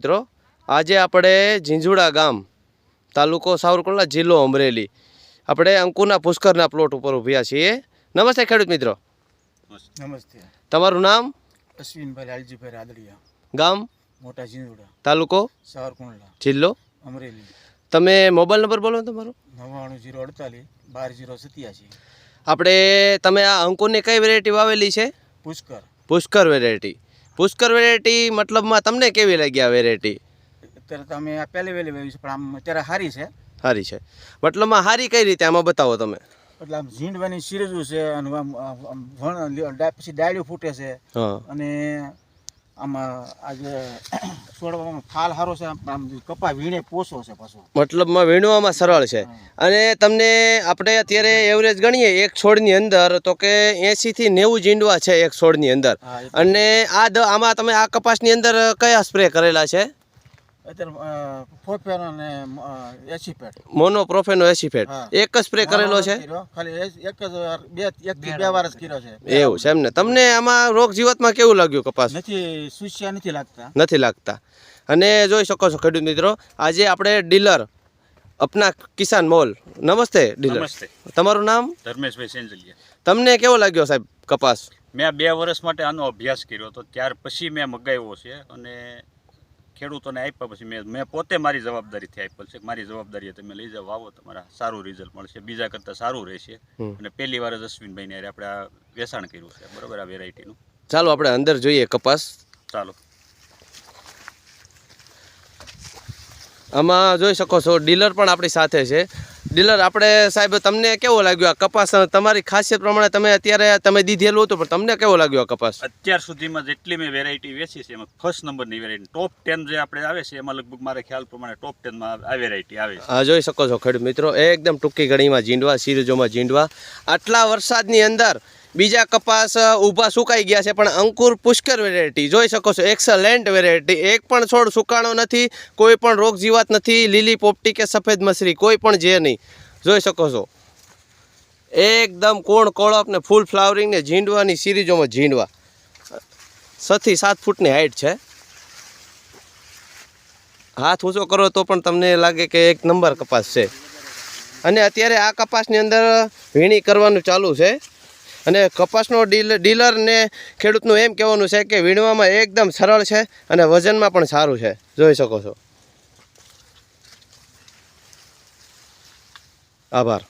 મિત્રો આજે આપણે ઝીંઝુડા ગામ તાલુકો સાવરકુંડલા જિલ્લો અમરેલી આપણે અંકુરના પુષ્કરના પ્લોટ ઉપર ઊભ્યા છીએ। નમસ્તે ખેડૂત મિત્રો। નમસ્તે। તમારું નામ? અશ્વિનભાઈ લાલજીભાઈ રાદડિયા। ગામ? મોટા ઝીંઝુડા। તાલુકો? સાવરકુંડલા। જિલ્લો? અમરેલી। તમે મોબાઈલ નંબર બોલો તમારો? 99 048 12087। આપણે તમે આ અંકુરની કઈ વેરાયટી વાવેલી છે? પુષ્કર। પુષ્કર વેરાયટી। પુષ્કર વેરાયટી મતલબમાં તમને કેવી લાગી આ વેરાયટી? અત્યારે તમે આ પહેલી વેલી વાવી છે પણ આમ અત્યારે સારી છે। સારી છે મતલબમાં સારી કઈ રીતે આમાં બતાવો તમે? એટલે આમ ઝીંડવાની સિરજુ છે અને પછી ડાળીઓ ફૂટે છે અને આમાં આજે છોડવામાં ફાલ સારો છે, આમ કપા વીણે પોસો છે પાછો, મતલબમાં વીણવામાં સરળ છે। અને તમને આપણે અત્યારે એવરેજ ગણીએ એક છોડની અંદર તો કે 80 થી 90 ઝીંડવા છે એક છોડની અંદર। અને આમાં તમે આ કપાસની અંદર કયા સ્પ્રે કરેલા છે? અત્યારે પ્રોફેનો અને એસિફેટ, મોનોપ્રોફેનો એસિફેટ એક જ સ્પ્રે કરેલો છે? ખાલી એક થી બે વાર જ કર્યો છે। એવું છે એમ ને? તમને આમાં રોગ જીવાતમાં કેવું લાગ્યું કપાસ? નથી, સુસ્યા નથી લાગતા। અને જોઈ શકો છો ખેડૂત મિત્રો, આજે આપણે ડીલર અપના કિસાન મોલ। નમસ્તે ડીલર। નમસ્તે। તમારું નામ? ધર્મેશભાઈ સેંજલિયા। તમને કેવો લાગ્યો સાહેબ કપાસ? મેં 2 વર્ષ માટે આનો અભ્યાસ કર્યો હતો, ત્યાર પછી મેં મગાવ્યો છે અને ખેડૂતોને આપ્યા પછી મેં પોતે મારી જવાબદારીથી આપ્યો છે। મારી જવાબદારી તમે લઈ જાઓ, વાવો, તમારા સારું રિઝલ્ટ મળશે, બીજા કરતાં સારું રહેશે। અને પહેલી વાર જ અશ્વિનભાઈને આપણે આ વેચાણ કર્યું છે, બરોબર, આ વેરાયટીનું। ચાલો આપણે અંદર જોઈએ કપાસ। ચાલો। આમાં જોઈ શકો છો ડીલર પણ આપણી સાથે છે। ડીલર, આપણે સાહેબ તમને કેવો લાગ્યો આ કપાસ? તમારી ખાસિયત પ્રમાણે તમે અત્યારે તમે દીધેલું હતું, પણ તમને કેવો લાગ્યો આ કપાસ? અત્યાર સુધીમાં જેટલી મેં વેરાયટી વેચી છે એમાં ફર્સ્ટ નંબરની વેરાયટી, ટોપ 10 જે આપણે આવે છે એમાં લગભગ મારા ખ્યાલ પ્રમાણે ટોપ 10માં આ વેરાયટી આવે છે। હા, જોઈ શકો છો ખેડૂત મિત્રો, એકદમ ટૂંકી ઘડીમાં ઝીંડવા, સિરજોમાં ઝીંડવા। આટલા વરસાદની અંદર બીજા કપાસ ઊભા સુકાઈ ગયા છે, પણ અંકુર પુષ્કર વેરાયટી જોઈ શકો છો, એક્સલેન્ટ વેરાયટી। એક પણ છોડ સુકાણો નથી, કોઈ પણ રોગ જીવાત નથી, લીલી પોપટી કે સફેદ મસરી કોઈ પણ જે નહીં, જોઈ શકો છો એકદમ કોણ કોળપ ને ફૂલ ફ્લાવરિંગ ને ઝીંડવાની સિરીજોમાં ઝીંડવા। 6 થી 7 ફૂટની હાઈટ છે। હાથ ઊંચો કરો તો પણ તમને લાગે કે એક નંબર કપાસ છે। અને અત્યારે આ કપાસની અંદર વીણી કરવાનું ચાલુ છે। અને કપાસનો ડીલર ને ખેડૂતનું એમ કહેવાનું છે કે વીણવામાં એકદમ સરળ છે અને વજનમાં પણ સારું છે, જોઈ શકો છો। આભાર।